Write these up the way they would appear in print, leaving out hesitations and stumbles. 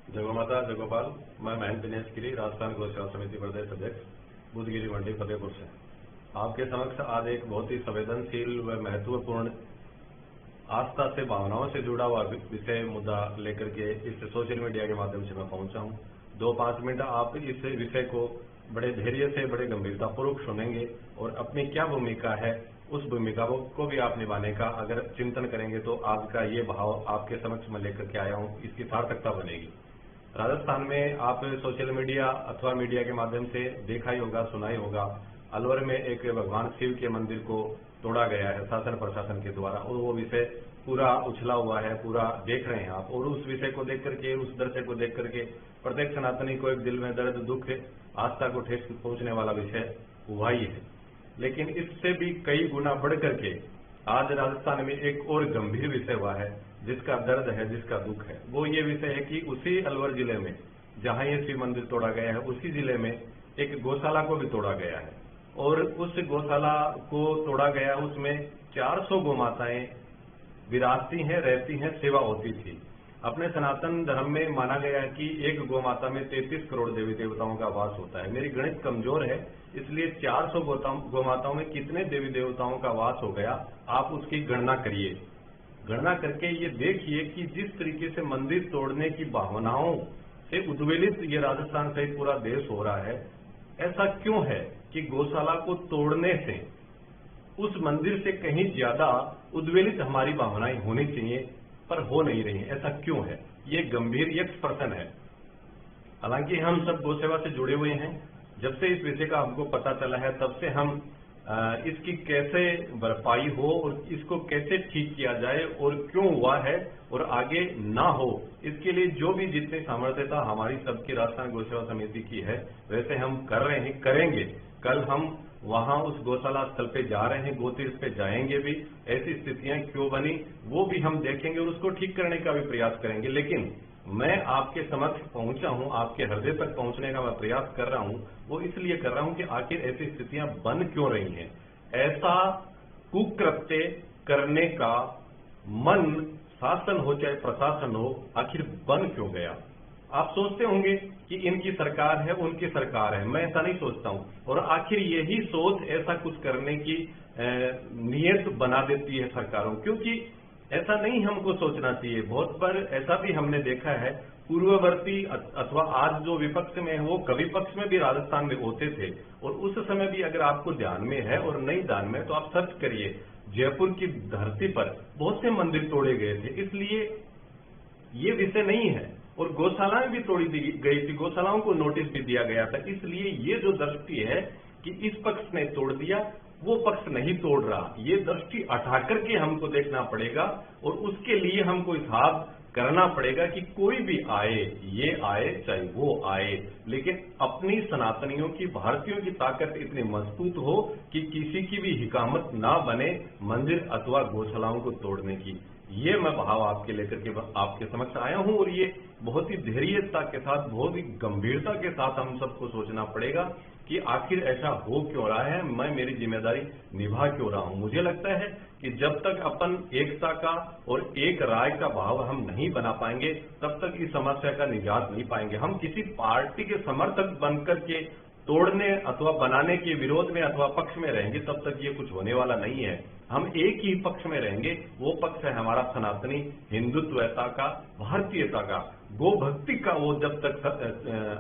जय माता जय गोपाल। मैं महेंद्र दिनेश गिरी, राजस्थान गौ सेवा समिति प्रदेश अध्यक्ष, बुधगिरी मंडी फतेहपुर से आपके समक्ष आज एक बहुत ही संवेदनशील व महत्वपूर्ण आस्था से भावनाओं से जुड़ा हुआ विषय मुद्दा लेकर के इस सोशल मीडिया के माध्यम से मैं पहुंचा हूं। 2-5 मिनट आप इस विषय को बड़े धैर्य से बड़े गंभीरतापूर्वक सुनेंगे और अपनी क्या भूमिका है उस भूमिका को भी आप निभाने का अगर चिंतन करेंगे तो आज का ये भाव आपके समक्ष मैं लेकर के आया हूं, इसकी सार्थकता बनेगी। राजस्थान में आप सोशल मीडिया अथवा मीडिया के माध्यम से देखा ही होगा, सुना ही होगा, अलवर में एक भगवान शिव के मंदिर को तोड़ा गया है शासन प्रशासन के द्वारा और वो विषय पूरा उछला हुआ है, पूरा देख रहे हैं आप। और उस विषय को देख करके, उस दृश्य को देख करके प्रत्येक सनातनी को एक दिल में दर्द, दुख, आस्था को ठेस पहुंचने वाला विषय हुआ ही है। लेकिन इससे भी कई गुना बढ़ करके आज राजस्थान में एक और गंभीर विषय हुआ है जिसका दर्द है, जिसका दुख है। वो ये विषय है कि उसी अलवर जिले में जहां ये शिव मंदिर तोड़ा गया है, उसी जिले में एक गौशाला को भी तोड़ा गया है और उस गौशाला को तोड़ा गया, उसमें 400 गौमाताएं विराजती हैं, रहती हैं, सेवा होती थी। अपने सनातन धर्म में माना गया है कि एक गौमाता में 33 करोड़ देवी देवताओं का वास होता है। मेरी गणित कमजोर है, इसलिए 400 गौमाताओं में कितने देवी देवताओं का वास हो गया, आप उसकी गणना करिए। गणना करके ये देखिए कि जिस तरीके से मंदिर तोड़ने की भावनाओं से उद्वेलित ये राजस्थान सहित पूरा देश हो रहा है, ऐसा क्यों है कि गौशाला को तोड़ने से उस मंदिर से कहीं ज्यादा उद्वेलित हमारी भावनाएं होनी चाहिए पर हो नहीं रही है। ऐसा क्यों है? ये गंभीर यक्ष प्रश्न है। हालांकि हम सब गौ सेवा से जुड़े हुए हैं, जब से इस विषय का हमको पता चला है तब से हम इसकी कैसे भरपाई हो और इसको कैसे ठीक किया जाए और क्यों हुआ है और आगे ना हो, इसके लिए जो भी जितनी सामर्थ्यता हमारी सबकी राजस्थान गौ सेवा समिति की है वैसे हम कर रहे हैं, करेंगे। कल हम वहां उस गौशाला स्थल पे जा रहे हैं, गोतीर्थ पे जाएंगे भी, ऐसी स्थितियां क्यों बनी वो भी हम देखेंगे और उसको ठीक करने का भी प्रयास करेंगे। लेकिन मैं आपके समक्ष पहुंचा हूं, आपके हृदय तक पहुंचने का मैं प्रयास कर रहा हूं, वो इसलिए कर रहा हूं कि आखिर ऐसी स्थितियां बन क्यों रही हैं, ऐसा कुकृत्य करने का मन शासन हो चाहे प्रशासन हो आखिर बन क्यों गया। आप सोचते होंगे कि इनकी सरकार है, उनकी सरकार है, मैं ऐसा नहीं सोचता हूं। और आखिर यही सोच ऐसा कुछ करने की नियत बना देती है सरकारों, क्योंकि ऐसा नहीं हमको सोचना चाहिए। बहुत बार ऐसा भी हमने देखा है, पूर्ववर्ती अथवा आज जो विपक्ष में है वो कवि पक्ष में भी राजस्थान में होते थे और उस समय भी अगर आपको ध्यान में है और नहीं ध्यान में तो आप सर्च करिए, जयपुर की धरती पर बहुत से मंदिर तोड़े गए थे। इसलिए ये विषय नहीं है और गौशालाएं भी तोड़ी गई थी, गौशालाओं को नोटिस भी दिया गया था। इसलिए ये जो दृष्टि है कि इस पक्ष ने तोड़ दिया, वो पक्ष नहीं तोड़ रहा, ये दृष्टि हटा करके हमको देखना पड़ेगा और उसके लिए हमको हिसाब करना पड़ेगा कि कोई भी आए, ये आए चाहे वो आए, लेकिन अपनी सनातनियों की, भारतीयों की ताकत इतनी मजबूत हो कि किसी की भी हिकामत ना बने मंदिर अथवा गौशालाओं को तोड़ने की। ये मैं भाव आपके लेकर के आपके समक्ष आया हूं और ये बहुत ही धैर्यता के साथ, बहुत ही गंभीरता के साथ हम सबको सोचना पड़ेगा कि आखिर ऐसा हो क्यों रहा है, मैं मेरी जिम्मेदारी निभा क्यों रहा हूं। मुझे लगता है कि जब तक अपन एकता का और एक राय का भाव हम नहीं बना पाएंगे तब तक इस समस्या का निजात नहीं पाएंगे। हम किसी पार्टी के समर्थक बनकर के तोड़ने अथवा बनाने के विरोध में अथवा पक्ष में रहेंगे तब तक ये कुछ होने वाला नहीं है। हम एक ही पक्ष में रहेंगे, वो पक्ष है हमारा सनातनी हिंदुत्वता का, भारतीयता का, गो भक्ति का। वो जब तक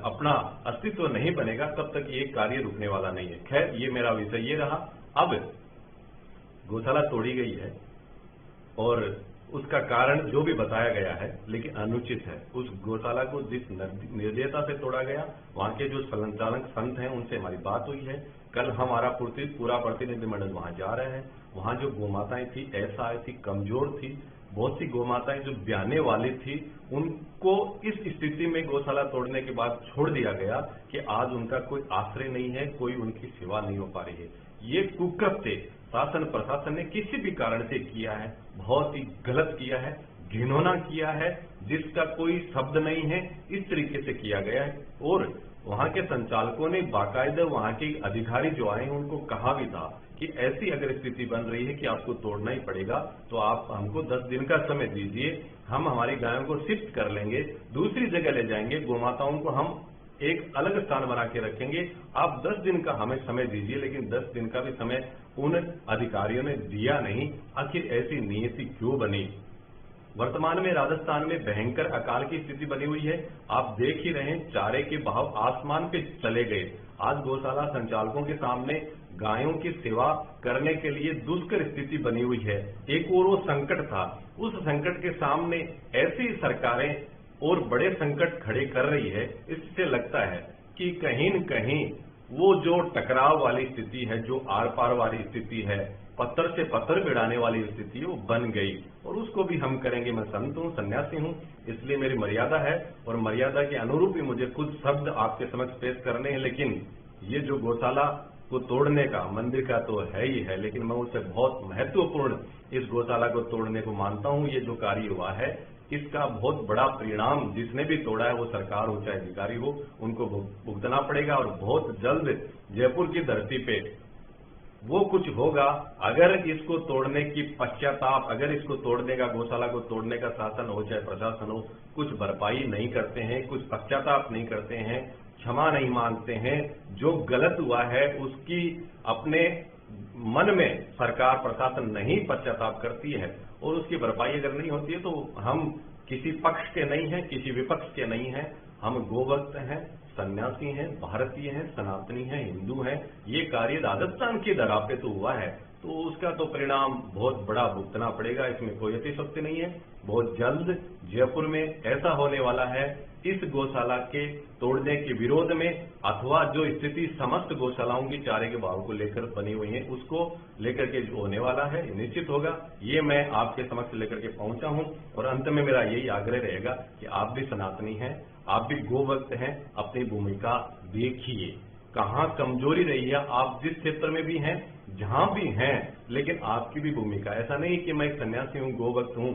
अपना अस्तित्व नहीं बनेगा तब तक ये कार्य रुकने वाला नहीं है। खैर, ये मेरा विषय ये रहा। अब गौशाला तोड़ी गई है और उसका कारण जो भी बताया गया है लेकिन अनुचित है। उस गौशाला को जिस निर्दयता से तोड़ा गया, वहां के जो संचालक संत हैं उनसे हमारी बात हुई है। कल हमारा पूरा प्रतिनिधिमंडल वहां जा रहे हैं। वहां जो गौमाताएं थी असहाय थी, कमजोर थी, बहुत सी गौमाताएं जो ब्याने वाली थी, उनको इस स्थिति में गौशाला तोड़ने के बाद छोड़ दिया गया कि आज उनका कोई आश्रय नहीं है, कोई उनकी सेवा नहीं हो पा रही है। ये कुकृत्य शासन प्रशासन ने किसी भी कारण से किया है, बहुत ही गलत किया है, घिनौना किया है, जिसका कोई शब्द नहीं है, इस तरीके से किया गया है। और वहां के संचालकों ने बाकायदा वहां के अधिकारी जो आए उनको कहा भी था कि ऐसी अगर स्थिति बन रही है कि आपको तोड़ना ही पड़ेगा तो आप हमको 10 दिन का समय दीजिए, हम हमारी गायों को शिफ्ट कर लेंगे, दूसरी जगह ले जाएंगे, गोमाताओं को हम एक अलग स्थान बना के रखेंगे। आप 10 दिन का हमें समय दीजिए, लेकिन 10 दिन का भी समय उन अधिकारियों ने दिया नहीं। आखिर ऐसी नियति क्यों बनी? वर्तमान में राजस्थान में भयंकर अकाल की स्थिति बनी हुई है। आप देख ही रहे हैं, चारे के भाव आसमान पे चले गए। आज गौशाला संचालकों के सामने गायों की सेवा करने के लिए दुष्कर स्थिति बनी हुई है। एक और वो संकट था, उस संकट के सामने ऐसी सरकारें और बड़े संकट खड़े कर रही है। इससे लगता है कि कहीं न कहीं वो जो टकराव वाली स्थिति है, जो आर पार वाली स्थिति है, पत्थर से पत्थर भिड़ाने वाली स्थिति वो बन गई, और उसको भी हम करेंगे। मैं संत हूं, सन्यासी हूं, इसलिए मेरी मर्यादा है और मर्यादा के अनुरूप ही मुझे कुछ शब्द आपके समक्ष पेश करने हैं। लेकिन ये जो गौशाला को तोड़ने का, मंदिर का तो है ही है, लेकिन मैं उससे बहुत महत्वपूर्ण इस गौशाला को तोड़ने को मानता हूं। ये जो कार्य हुआ है, इसका बहुत बड़ा परिणाम जिसने भी तोड़ा है, वो सरकार हो चाहे अधिकारी हो, उनको भुगतना पड़ेगा। और बहुत जल्द जयपुर की धरती पे वो कुछ होगा। अगर इसको तोड़ने की पश्चाताप, अगर इसको तोड़ने का, गौशाला को तोड़ने का शासन हो चाहे प्रशासन हो, कुछ भरपाई नहीं करते हैं, कुछ पश्चाताप नहीं करते हैं, क्षमा नहीं मांगते हैं, जो गलत हुआ है उसकी अपने मन में सरकार प्रशासन नहीं पश्चाताप करती है, और उसकी भरपाई अगर नहीं होती है, तो हम किसी पक्ष के नहीं हैं, किसी विपक्ष के नहीं हैं। हम गोभक्त हैं, सन्यासी हैं, भारतीय हैं, सनातनी हैं, हिंदू हैं। ये कार्य राजस्थान की धरा पे तो हुआ है, तो उसका तो परिणाम बहुत बड़ा भुगतना पड़ेगा, इसमें कोई अतिशयोक्ति नहीं है। बहुत जल्द जयपुर में ऐसा होने वाला है, इस गौशाला के तोड़ने के विरोध में, अथवा जो स्थिति समस्त गौशालाओं की चारे के भाव को लेकर बनी हुई है, उसको लेकर के जो होने वाला है निश्चित होगा। ये मैं आपके समक्ष लेकर के पहुंचा हूं, और अंत में मेरा यही आग्रह रहेगा कि आप भी सनातनी हैं, आप भी गोभक्त हैं, अपनी भूमिका देखिए, कहां कमजोरी रही है। आप जिस क्षेत्र में भी हैं, जहां भी हैं, लेकिन आपकी भी भूमिका, ऐसा नहीं कि मैं एक सन्यासी हूं, गोभक्त हूं,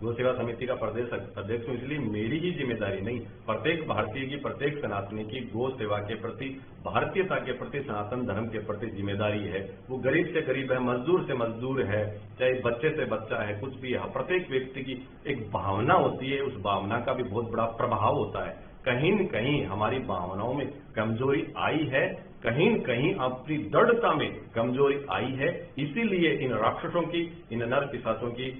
गौ सेवा समिति का प्रदेश अध्यक्ष हूं, इसलिए मेरी ही जिम्मेदारी नहीं, प्रत्येक भारतीय की, प्रत्येक सनातनी की गौ सेवा के प्रति, भारतीयता के प्रति, सनातन धर्म के प्रति जिम्मेदारी है। वो गरीब से गरीब है, मजदूर से मजदूर है, चाहे बच्चे से बच्चा है, कुछ भी है, प्रत्येक व्यक्ति की एक भावना होती है, उस भावना का भी बहुत बड़ा प्रभाव होता है। कहीं न कहीं हमारी भावनाओं में कमजोरी आई है, कहीं न कहीं अपनी दृढ़ता में कमजोरी आई है, इसीलिए इन राक्षसों की, इन नर पिशाचों की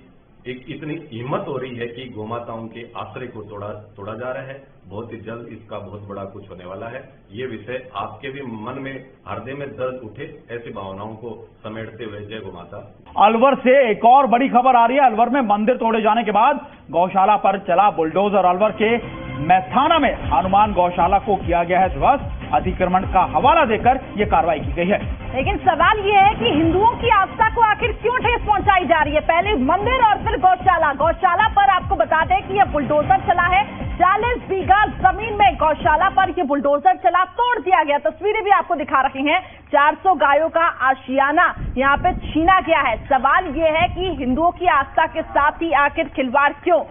एक इतनी हिम्मत हो रही है कि गोमाताओं के आश्रय को तोड़ा जा रहा है। बहुत ही जल्द इसका बहुत बड़ा कुछ होने वाला है। ये विषय आपके भी मन में, हृदय में दर्द उठे, ऐसी भावनाओं को समेटते हुए जय गोमाता। अलवर से एक और बड़ी खबर आ रही है। अलवर में मंदिर तोड़े जाने के बाद गौशाला पर चला बुलडोजर। अलवर के मैथाना में हनुमान गौशाला को किया गया है ध्वस्त। अतिक्रमण का हवाला देकर यह कार्रवाई की गई है। लेकिन सवाल यह है कि हिंदुओं की आस्था को आखिर क्यों ठेस पहुंचाई जा रही है? पहले मंदिर और फिर गौशाला। गौशाला पर आपको बता दें कि यह बुलडोजर चला है। 40 बीघा जमीन में गौशाला पर यह बुलडोजर चला, तोड़ दिया गया। तस्वीरें भी आपको दिखा रहे हैं। 400 गायों का आशियाना यहाँ पे छीना गया है। सवाल यह है कि हिंदुओं की आस्था के साथ ही आखिर खिलवाड़ क्यों?